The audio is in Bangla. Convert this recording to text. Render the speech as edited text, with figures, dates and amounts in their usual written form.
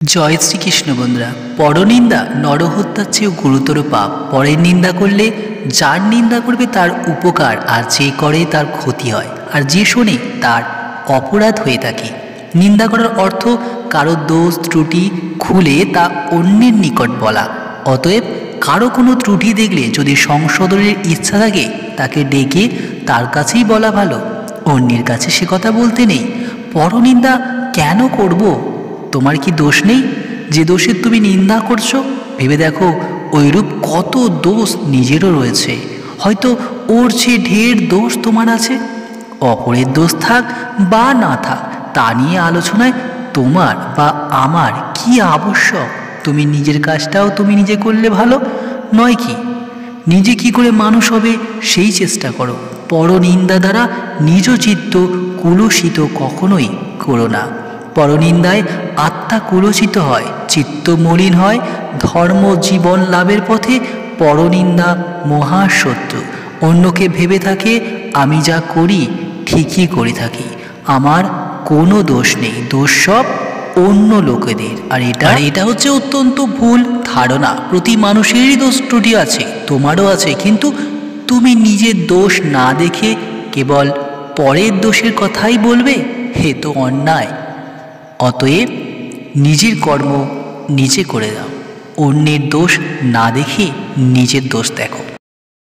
জয় শ্রীকৃষ্ণ। বন্ধুরা, পরনিন্দা নরহত্যার চেয়েও গুরুতর পাপ। পরের নিন্দা করলে যার নিন্দা করবে তার উপকার, আর যে করে তার ক্ষতি হয়, আর যে শোনে তার অপরাধ হয়ে থাকে। নিন্দা করার অর্থ কারো দোষ ত্রুটি খুলে তা অন্যের নিকট বলা। অতএব কারো কোনো ত্রুটি দেখলে যদি সংশোধনের ইচ্ছা থাকে তাকে ডেকে তার কাছেই বলা ভালো, অন্যের কাছে সে কথা বলতে নেই। পরনিন্দা কেন করব? তোমার কি দোষ নেই? যে দোষের তুমি নিন্দা করছো, ভেবে দেখো ওইরূপ কত দোষ নিজেরও রয়েছে। হয়তো ওর চেয়ে ঢের দোষ তোমার আছে। অপরের দোষ থাক বা না থাক, তা নিয়ে আলোচনায় তোমার বা আমার কি আবশ্যক? তুমি নিজের কাজটাও তুমি নিজে করলে ভালো নয় কি? নিজে কি করে মানুষ হবে সেই চেষ্টা করো। পরনিন্দা দ্বারা নিজ চিত্ত কুলুষিত কখনোই করো না। পরনিন্দায় আত্মা কুলসিত হয়, চিত্ত মলিন হয়। ধর্ম জীবন লাভের পথে পরনিন্দা মহাশত্রু। অন্যকে ভেবে থাকে আমি যা করি ঠিকই করে থাকি, আমার কোনো দোষ নেই, দোষ সব অন্য লোকেদের। আর এটা হচ্ছে অত্যন্ত ভুল ধারণা। প্রতি মানুষেরই দোষ ত্রুটি আছে, তোমারও আছে, কিন্তু তুমি নিজের দোষ না দেখে কেবল পরের দোষের কথাই বলবে, হে তো অন্যায়। অতএব নিজের কর্ম নিজে করে দাও, অন্যের দোষ না দেখে নিজের দোষ দেখো।